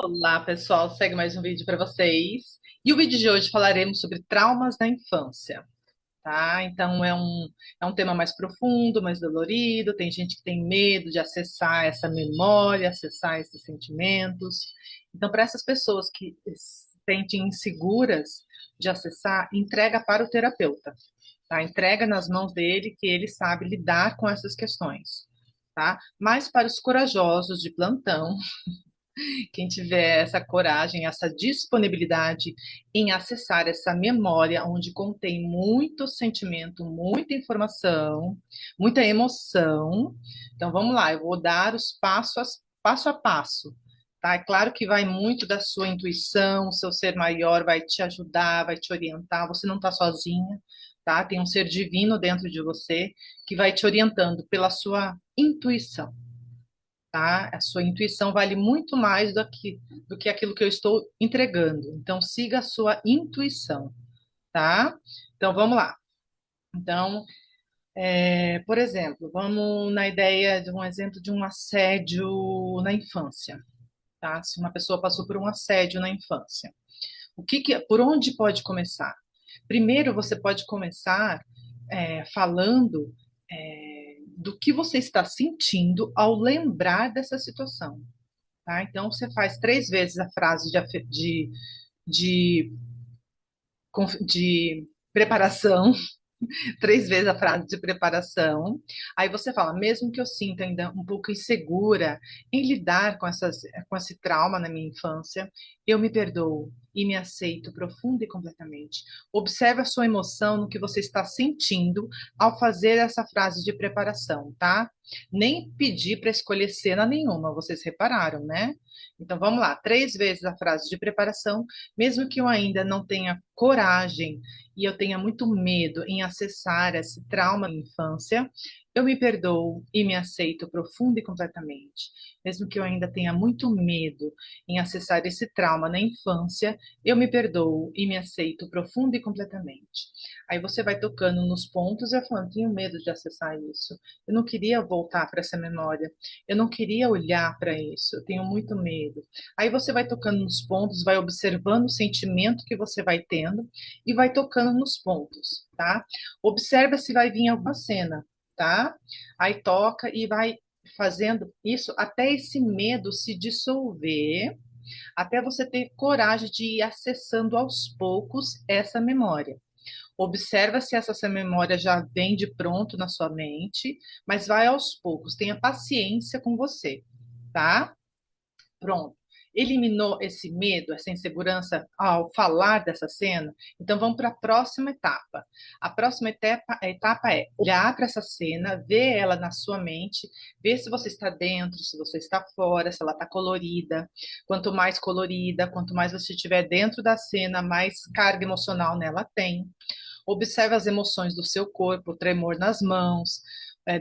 Olá, pessoal. Segue mais um vídeo para vocês. E o vídeo de hoje falaremos sobre traumas da infância, tá? Então é um tema mais profundo, mais dolorido. Tem gente que tem medo de acessar essa memória, acessar esses sentimentos. Então, para essas pessoas que se sentem inseguras de acessar, entrega para o terapeuta, tá? Entrega nas mãos dele que ele sabe lidar com essas questões, tá? Mas para os corajosos de plantão, quem tiver essa coragem, essa disponibilidade em acessar essa memória onde contém muito sentimento, muita informação, muita emoção. Então vamos lá, eu vou dar os passo a passo. Tá? É claro que vai muito da sua intuição, o seu ser maior vai te ajudar, vai te orientar, você não está sozinha, tá? Tem um ser divino dentro de você que vai te orientando pela sua intuição, tá? A sua intuição vale muito mais do que aquilo que eu estou entregando. Então, siga a sua intuição, tá? Então, vamos lá. Então, por exemplo, vamos na ideia de um exemplo de um assédio na infância, tá? Se uma pessoa passou por um assédio na infância, por onde pode começar? Primeiro, você pode começar falando do que você está sentindo ao lembrar dessa situação. Tá? Então, você faz 3 vezes a frase de, de preparação, 3 vezes a frase de preparação. Aí você fala, mesmo que eu sinta ainda um pouco insegura em lidar com esse trauma na minha infância, eu me perdoo e me aceito profunda e completamente. Observe a sua emoção no que você está sentindo ao fazer essa frase de preparação, tá? Nem pedir para escolher cena nenhuma, vocês repararam, né? Então vamos lá, 3 vezes a frase de preparação, mesmo que eu ainda não tenha coragem e eu tenha muito medo em acessar esse trauma da infância, eu me perdoo e me aceito profunda e completamente. Mesmo que eu ainda tenha muito medo em acessar esse trauma na infância, eu me perdoo e me aceito profunda e completamente. Aí você vai tocando nos pontos e falando, tenho medo de acessar isso. Eu não queria voltar para essa memória. Eu não queria olhar para isso. Eu tenho muito medo. Aí você vai tocando nos pontos, vai observando o sentimento que você vai tendo e vai tocando nos pontos, tá? Observa se vai vir alguma cena, tá? Aí toca e vai fazendo isso até esse medo se dissolver, até você ter coragem de ir acessando aos poucos essa memória. Observa se essa memória já vem de pronto na sua mente, mas vai aos poucos, tenha paciência com você, tá? Pronto. Eliminou esse medo, essa insegurança ao falar dessa cena? Então vamos para a próxima etapa. A próxima etapa é olhar para essa cena, ver ela na sua mente, ver se você está dentro, se você está fora, se ela está colorida. Quanto mais colorida, quanto mais você estiver dentro da cena, mais carga emocional nela tem. Observe as emoções do seu corpo, o tremor nas mãos,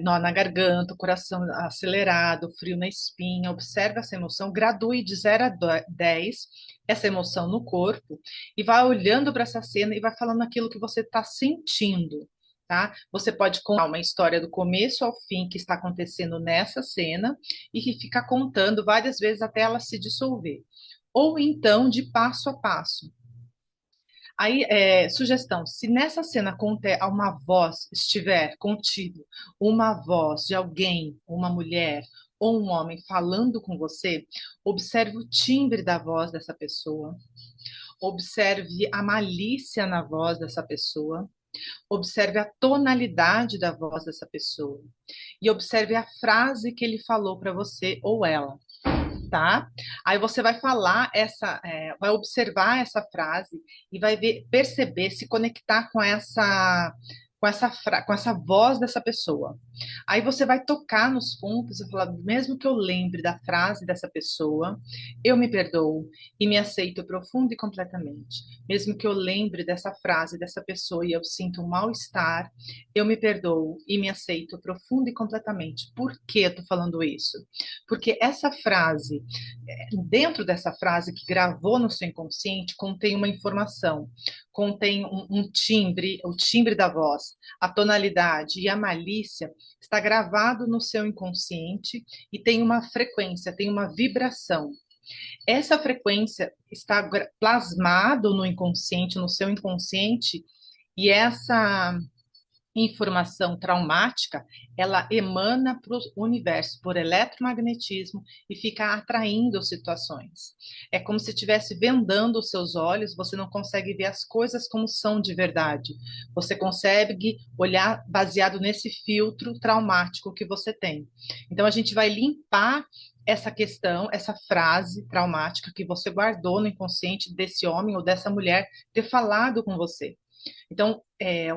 nó na garganta, o coração acelerado, frio na espinha. Observe essa emoção, gradue de 0 a 10 essa emoção no corpo e vá olhando para essa cena e vai falando aquilo que você está sentindo. Tá? Você pode contar uma história do começo ao fim que está acontecendo nessa cena e que fica contando várias vezes até ela se dissolver. Ou então de passo a passo. Aí, sugestão: se nessa cena conter uma voz, estiver contido uma voz de alguém, uma mulher ou um homem falando com você, observe o timbre da voz dessa pessoa, observe a malícia na voz dessa pessoa, observe a tonalidade da voz dessa pessoa e observe a frase que ele falou para você ou ela, tá? Aí você vai falar vai observar essa frase e vai perceber, se conectar com essa voz dessa pessoa. Aí você vai tocar nos pontos e falar, mesmo que eu lembre da frase dessa pessoa, eu me perdoo e me aceito profunda e completamente. Mesmo que eu lembre dessa frase dessa pessoa e eu sinto um mal-estar, eu me perdoo e me aceito profunda e completamente. Por que eu tô falando isso? Porque essa frase, dentro dessa frase que gravou no seu inconsciente, contém uma informação, contém um timbre, o timbre da voz, a tonalidade e a malícia está gravado no seu inconsciente e tem uma frequência, tem uma vibração. Essa frequência está plasmado no inconsciente, no seu inconsciente, e essa informação traumática, ela emana para o universo por eletromagnetismo e fica atraindo situações. É como se estivesse vendando os seus olhos, você não consegue ver as coisas como são de verdade. Você consegue olhar baseado nesse filtro traumático que você tem. Então a gente vai limpar essa questão, essa frase traumática que você guardou no inconsciente desse homem ou dessa mulher ter falado com você. Então,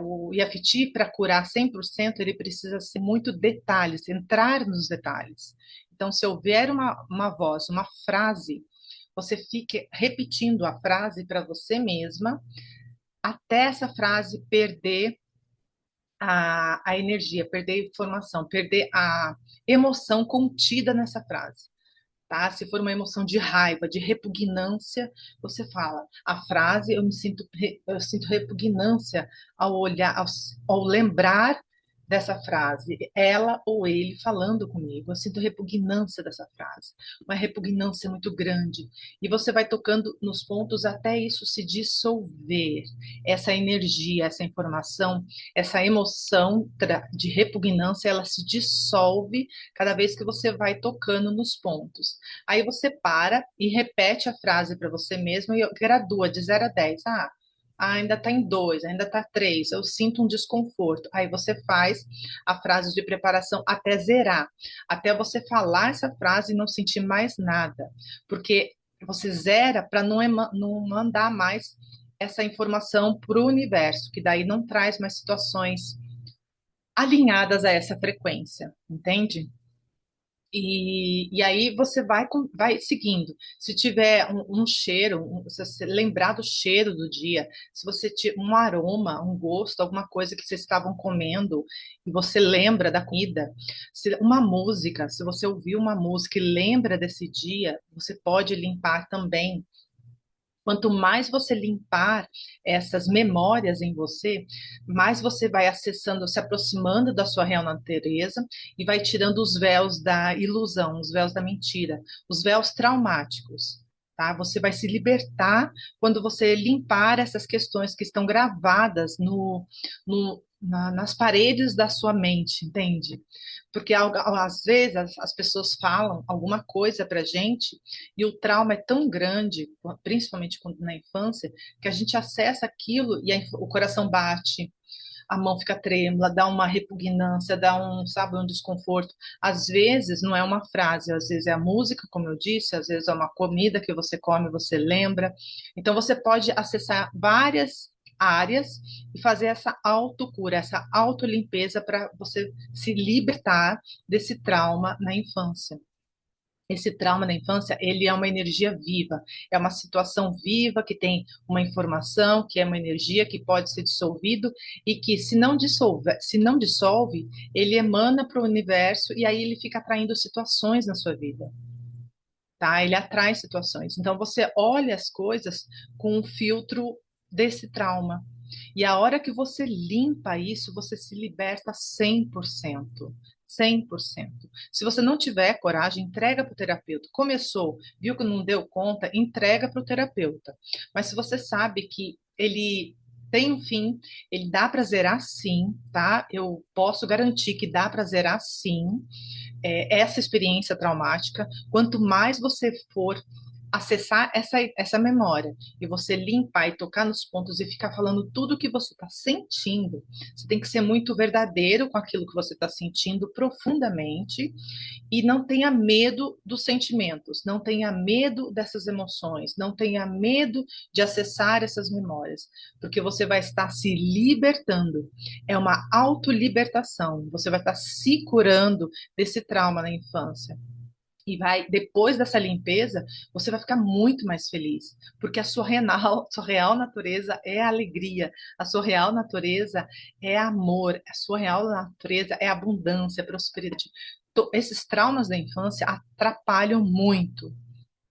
o EFT, para curar 100%, ele precisa ser muito detalhes, entrar nos detalhes. Então, se houver uma voz, uma frase, você fique repetindo a frase para você mesma, até essa frase perder a energia, perder a informação, perder a emoção contida nessa frase. Tá? Se for uma emoção de raiva, de repugnância, você fala a frase, eu sinto repugnância ao olhar, ao lembrar dessa frase, ela ou ele falando comigo, eu sinto repugnância dessa frase, uma repugnância muito grande, e você vai tocando nos pontos até isso se dissolver, essa energia, essa informação, essa emoção de repugnância, ela se dissolve cada vez que você vai tocando nos pontos. Aí você para e repete a frase para você mesmo e gradua de 0 a 10. Ainda está em 2, ainda está 3, eu sinto um desconforto. Aí você faz a frase de preparação até zerar, até você falar essa frase e não sentir mais nada, porque você zera para não mandar mais essa informação para o universo, que daí não traz mais situações alinhadas a essa frequência, entende? E aí você vai seguindo. Se tiver um cheiro, se você lembrar do cheiro do dia, se você tiver um aroma, um gosto, alguma coisa que vocês estavam comendo e você lembra da comida, uma música, se você ouvir uma música e lembra desse dia, você pode limpar também. Quanto mais você limpar essas memórias em você, mais você vai acessando, se aproximando da sua real natureza e vai tirando os véus da ilusão, os véus da mentira, os véus traumáticos. Tá? Você vai se libertar quando você limpar essas questões que estão gravadas nas paredes da sua mente, entende? Porque às vezes as pessoas falam alguma coisa para gente e o trauma é tão grande, principalmente na infância, que a gente acessa aquilo e o coração bate, a mão fica trêmula, dá uma repugnância, dá sabe, um desconforto. Às vezes não é uma frase, às vezes é a música, como eu disse, às vezes é uma comida que você come, você lembra. Então você pode acessar várias áreas e fazer essa autocura, essa autolimpeza para você se libertar desse trauma na infância. Esse trauma na infância, ele é uma energia viva, é uma situação viva que tem uma informação, que é uma energia que pode ser dissolvido e que se não dissolve, ele emana para o universo e aí ele fica atraindo situações na sua vida, tá? Ele atrai situações. Então você olha as coisas com um filtro desse trauma. E a hora que você limpa isso, você se liberta 100%. 100%. Se você não tiver coragem, entrega para o terapeuta. Começou, viu que não deu conta, entrega para o terapeuta. Mas se você sabe que ele tem um fim, ele dá para zerar sim, tá? Eu posso garantir que dá para zerar sim essa experiência traumática. Quanto mais você for acessar essa memória e você limpar e tocar nos pontos e ficar falando tudo o que você está sentindo, você tem que ser muito verdadeiro com aquilo que você está sentindo profundamente e não tenha medo dos sentimentos, não tenha medo dessas emoções, não tenha medo de acessar essas memórias, porque você vai estar se libertando. É uma autolibertação, você vai estar se curando desse trauma na infância. E vai, depois dessa limpeza, você vai ficar muito mais feliz, porque a sua real natureza é alegria, a sua real natureza é amor, a sua real natureza é abundância, prosperidade. Esses traumas da infância atrapalham muito,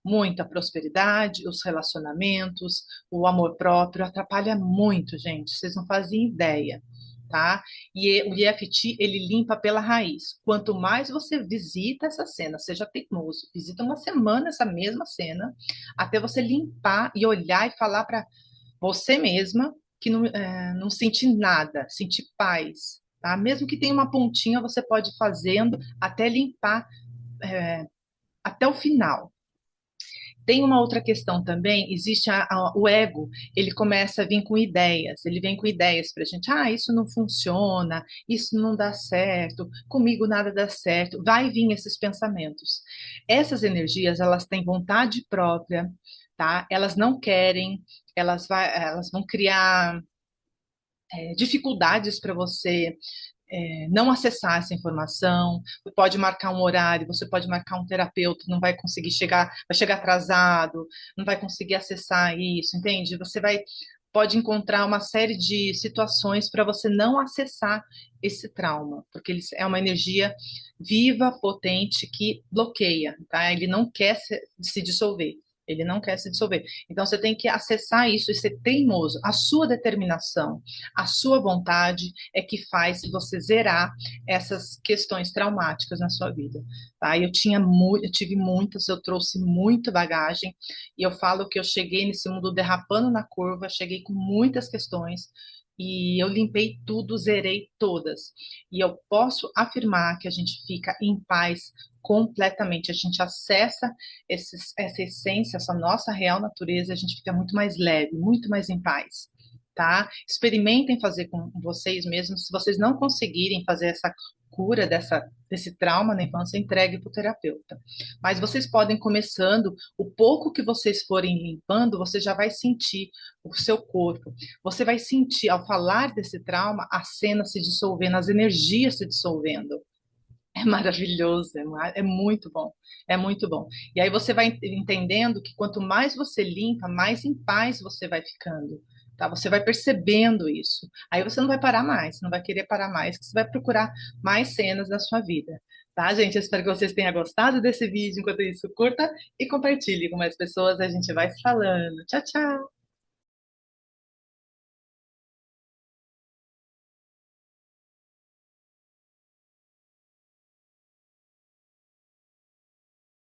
muito a prosperidade, os relacionamentos, o amor próprio, atrapalha muito, gente, vocês não fazem ideia. tá? E o EFT, ele limpa pela raiz. Quanto mais você visita essa cena, seja teimoso, visita uma semana essa mesma cena, até você limpar e olhar e falar para você mesma que não sentir nada, sentir paz, tá? Mesmo que tenha uma pontinha, você pode ir fazendo até limpar até o final. Tem uma outra questão também, existe o ego, ele começa a vir com ideias, ele vem com ideias para a gente, isso não funciona, isso não dá certo, comigo nada dá certo, vai vir esses pensamentos. Essas energias, elas têm vontade própria, tá? Elas não querem, elas vão criar dificuldades para você não acessar essa informação, pode marcar um horário, você pode marcar um terapeuta, não vai conseguir chegar, vai chegar atrasado, não vai conseguir acessar isso, entende? Pode encontrar uma série de situações para você não acessar esse trauma, porque ele é uma energia viva, potente, que bloqueia, tá? Ele não quer se dissolver. Ele não quer se dissolver. Então você tem que acessar isso e ser teimoso. A sua determinação, a sua vontade é que faz você zerar essas questões traumáticas na sua vida, tá? Eu tive muitas, eu trouxe muita bagagem e eu falo que eu cheguei nesse mundo derrapando na curva, cheguei com muitas questões e eu limpei tudo, zerei todas. E eu posso afirmar que a gente fica em paz completamente, a gente acessa essa essência, essa nossa real natureza, a gente fica muito mais leve, muito mais em paz, tá? Experimentem fazer com vocês mesmos. Se vocês não conseguirem fazer essa cura desse trauma na infância, entregue para o terapeuta. Mas vocês podem começando, o pouco que vocês forem limpando, você já vai sentir o seu corpo. Você vai sentir, ao falar desse trauma, a cena se dissolvendo, as energias se dissolvendo. É maravilhoso, é muito bom, é muito bom. E aí você vai entendendo que quanto mais você limpa, mais em paz você vai ficando, tá? Você vai percebendo isso. Aí você não vai parar mais, não vai querer parar mais, que você vai procurar mais cenas da sua vida, tá, gente? Eu espero que vocês tenham gostado desse vídeo. Enquanto isso, curta e compartilhe com mais pessoas. A gente vai se falando. Tchau, tchau!